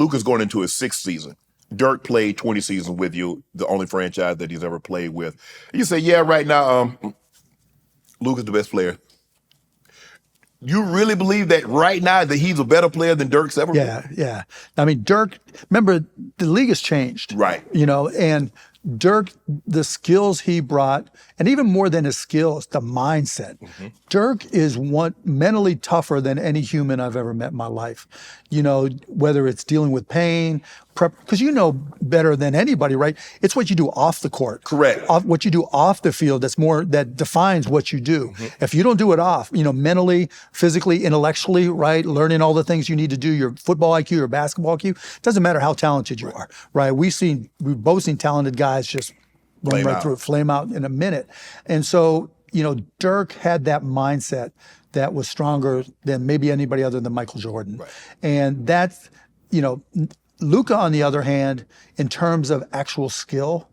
Luka's going into his 6th season. Dirk played 20 seasons with you, the only franchise that he's ever played with. You say, yeah, right now, Luka's the best player. You really believe that right now that he's a better player than Dirk's ever been? Yeah. I mean, Dirk, remember, the league has changed. Right. And Dirk, the skills he brought, and even more than his skills, the mindset. Mm-hmm. Dirk is mentally tougher than any human I've ever met in my life. Whether it's dealing with pain, because better than anybody, right? It's what you do off the court. Correct. What you do off the field that defines what you do. Mm-hmm. If you don't do it off, mentally, physically, intellectually, right? Learning all the things you need to do, your football IQ, your basketball IQ, doesn't matter how talented you are, right? We've both seen talented guys just run right through it, flame out in a minute. And so, Dirk had that mindset that was stronger than maybe anybody other than Michael Jordan. Right. And that's, Luka, on the other hand, in terms of actual skill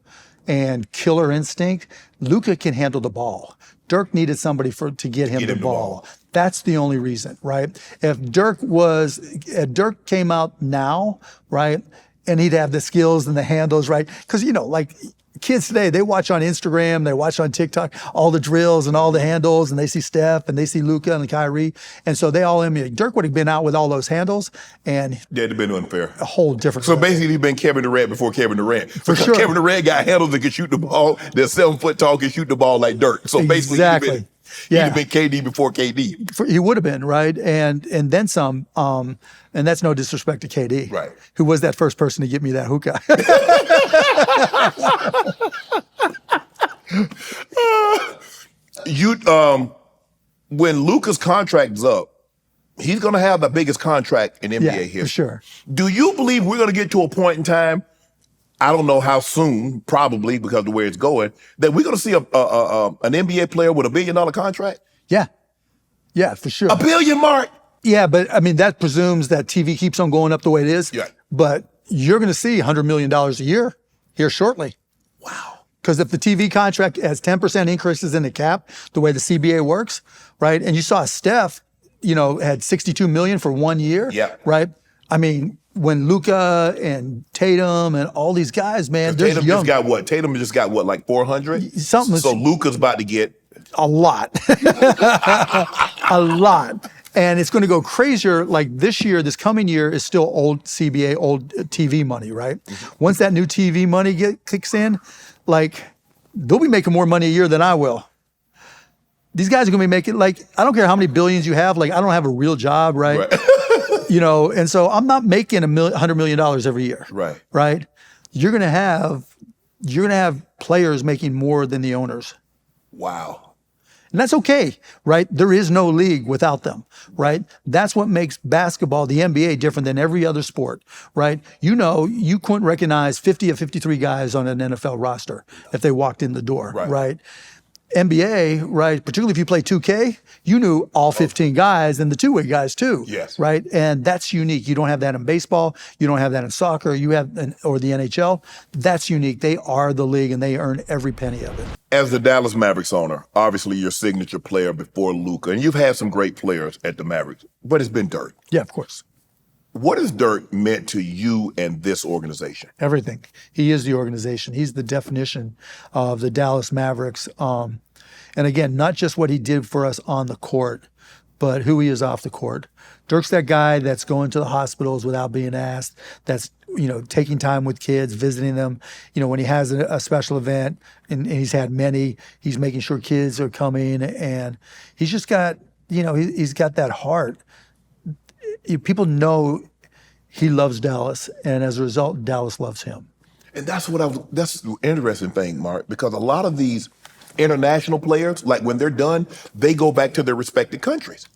and killer instinct, Luka can handle the ball. Dirk needed somebody to get him the ball. That's the only reason, right? If Dirk came out now, right, and he'd have the skills and the handles, right? Because, kids today, they watch on Instagram, they watch on TikTok, all the drills and all the handles, and they see Steph and they see Luka and Kyrie. And so they all emulate. Dirk would have been out with all those handles, and it'd have been unfair. A whole different. So basically, he'd been Kevin Durant before Kevin Durant. For sure. Kevin Durant got handles that could shoot the ball. They're 7 foot tall, can shoot the ball like Dirk. So basically, exactly. He'd have been KD before KD. He would have been, right? And then some. And that's no disrespect to KD, right? Who was that first person to get me that hookah? When Luka's contract is up, he's going to have the biggest contract in NBA history. For sure. Do you believe we're going to get to a point in time, I don't know how soon, probably because of the way it's going, that we're going to see an NBA player with $1 billion contract? Yeah, for sure. $1 billion, Mark? Yeah, but I mean, that presumes that TV keeps on going up the way it is. Yeah. But you're going to see $100 million a year here shortly. Wow. Because if the TV contract has 10% increases in the cap, the way the CBA works, right? And you saw Steph, had $62 million for 1 year, right? I mean, when Luka and Tatum and all these guys, man, they're Tatum young. Tatum just got what, like 400? Something. So Luka's about to get a lot. A lot. And it's going to go crazier. Like this coming year is still old CBA, old TV money, right? Mm-hmm. Once that new TV money kicks in, they'll be making more money a year than I will. These guys are going to be making, I don't care how many billions you have. I don't have a real job, right? And so I'm not making $100 million every year. Right. Right. You're going to have players making more than the owners. Wow. And that's okay, right? There is no league without them, right? That's what makes basketball, the NBA, different than every other sport, right? You couldn't recognize 50 of 53 guys on an NFL roster if they walked in the door, right? NBA, right, particularly if you play 2K, you knew all 15 guys and the two-way guys too, yes, right? And that's unique. You don't have that in baseball. You don't have that in soccer. Or the NHL. That's unique. They are the league and they earn every penny of it. As the Dallas Mavericks owner, obviously your signature player before Luka, and you've had some great players at the Mavericks, but it's been Dirk. Yeah, of course. What has Dirk meant to you and this organization? Everything. He is the organization. He's the definition of the Dallas Mavericks. And again, not just what he did for us on the court, but who he is off the court. Dirk's that guy that's going to the hospitals without being asked, that's taking time with kids, visiting them. When he has a special event, and he's had many, he's making sure kids are coming, and he's just got, he's got that heart. People know he loves Dallas, and as a result, Dallas loves him. And that's the interesting thing, Mark, because a lot of these international players, when they're done, they go back to their respective countries.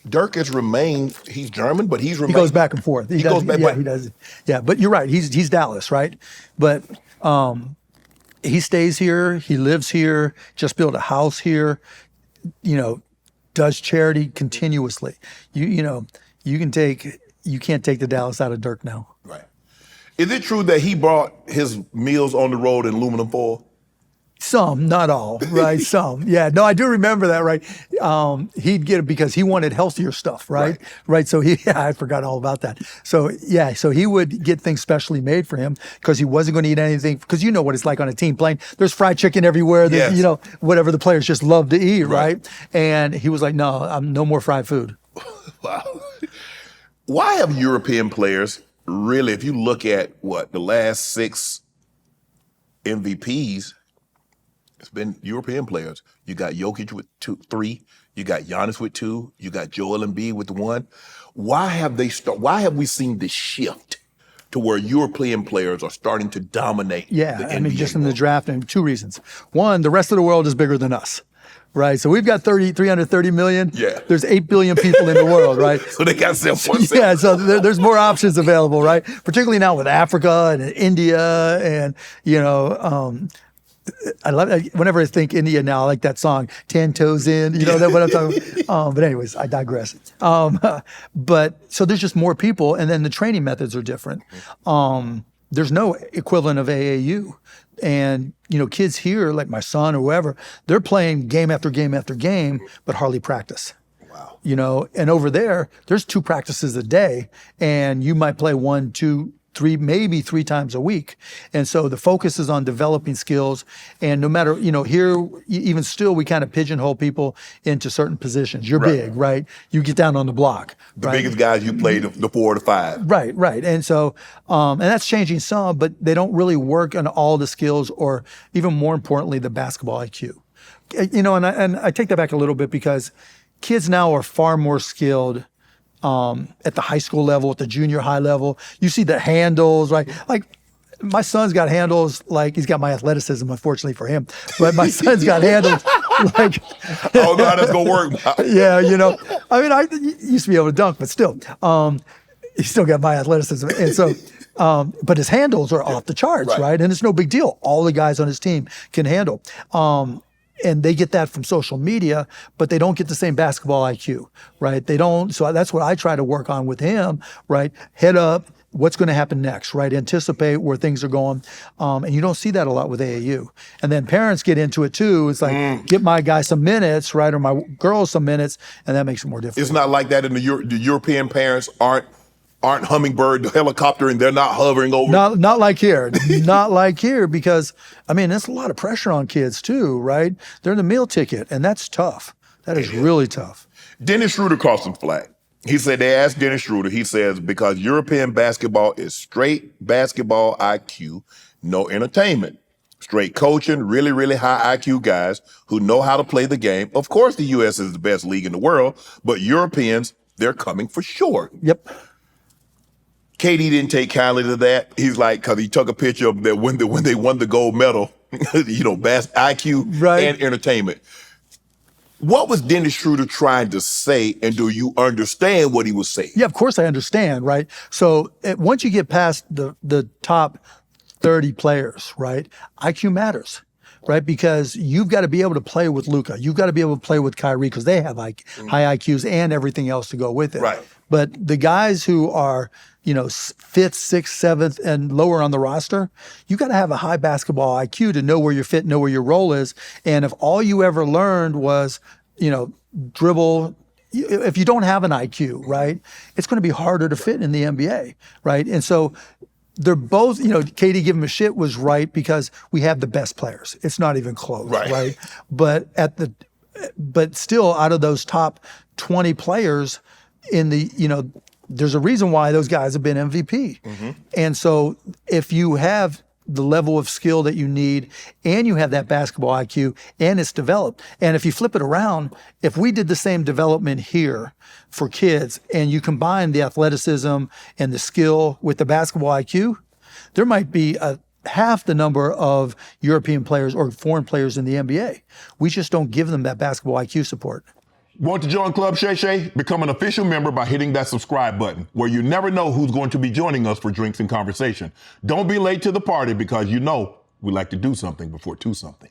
Dirk has remained, he's German, but he's remained. He goes back and forth. He goes back. Yeah, he does. Yeah, but you're right. He's Dallas, right? But he stays here. He lives here, just built a house here, does charity continuously. You can't take the Dallas out of Dirk now. Right. Is it true that he brought his meals on the road in aluminum foil? Some, not all, right? Some. Yeah, no, I do remember that, right? He'd get it because he wanted healthier stuff, right? Right. So I forgot all about that. So yeah, so he would get things specially made for him because he wasn't going to eat anything, because you know what it's like on a team plane. There's fried chicken everywhere, Yes. you know, whatever the players just love to eat, right? And he was like, no, I'm no more fried food. Wow. Why have European players really, if you look at the last 6 MVPs, it's been European players. You got Jokic with 3, you got Giannis with 2, you got Joel Embiid with 1. Why have we seen this shift to where European players are starting to dominate? Yeah, the I mean, NBA just in the world? draft, and 2 reasons. One, the rest of the world is bigger than us. Right, so we've got 330 million. Yeah. There's 8 billion people in the world, right? So they got 7 Yeah, so there's more options available, right? Particularly now with Africa and India, and you know, I love whenever I think India now, I like that song, 10 Toes In. You know that what I'm talking about. But anyways, I digress. But so there's just more people, and then the training methods are different. There's no equivalent of AAU. And, you know, kids here, like my son or whoever, they're playing game after game after game, but hardly practice. Wow. You know, and over there's 2 practices a day, and you might play 1, 2, 3, maybe 3 times a week. And so the focus is on developing skills. And no matter, you know, here, even still, we kind of pigeonhole people into certain positions. You're big, right? You get down on the block. The biggest guys you played the 4 to 5. Right. And so, and that's changing some, but they don't really work on all the skills, or even more importantly, the basketball IQ. You know, and I take that back a little bit, because kids now are far more skilled at the high school level, at the junior high level. You see the handles, right? Like my son's got handles, like he's got my athleticism, unfortunately for him, but my son's got handles like, I don't know how that's gonna work. yeah, you know, I mean, I used to be able to dunk, but still, he's still got my athleticism. And so, but his handles are off the charts, right? And it's no big deal. All the guys on his team can handle. And they get that from social media, but they don't get the same basketball IQ, right? They don't. So that's what I try to work on with him, right? Head up, what's going to happen next, right? Anticipate where things are going. And you don't see that a lot with AAU. And then parents get into it too. It's like, get my guy some minutes, right? Or my girl some minutes, and that makes it more difficult. It's not like that in the European parents aren't hummingbird helicopter, and they're not hovering over. Not like here. Not like here, because, I mean, there's a lot of pressure on kids too, right? They're in the meal ticket, and that's tough. That is really tough. Dennis Schroeder crossed some flag. He said, they asked Dennis Schroeder, he says, because European basketball is straight basketball IQ, no entertainment. Straight coaching, really, really high IQ guys who know how to play the game. Of course, the U.S. is the best league in the world, but Europeans, they're coming for sure. Yep. KD didn't take kindly to that. He's like, because he took a picture of that when they won the gold medal, you know, IQ and entertainment. What was Dennis Schroeder trying to say, and do you understand what he was saying? Yeah, of course I understand, right? So once you get past the top 30 players, right, IQ matters. Right, because you've got to be able to play with Luka. You've got to be able to play with Kyrie, because they have high IQs and everything else to go with it. Right. But the guys who are, you know, 5th, 6th, 7th, and lower on the roster, you got to have a high basketball IQ to know where you're fit, know where your role is. And if all you ever learned was, you know, dribble, if you don't have an IQ, right, it's going to be harder to fit in the NBA, right? And so they're both, you know, Katie giving him a shit was right, because we have the best players. It's not even close, right? But but still, out of those top 20 players in the, you know, there's a reason why those guys have been MVP. And so if you have the level of skill that you need, and you have that basketball IQ, and it's developed. And if you flip it around, if we did the same development here for kids, and you combine the athleticism and the skill with the basketball IQ, there might be half the number of European players or foreign players in the NBA. We just don't give them that basketball IQ support. Want to join Club Shay Shay? Become an official member by hitting that subscribe button, where you never know who's going to be joining us for drinks and conversation. Don't be late to the party, because you know we like to do something before 2 something.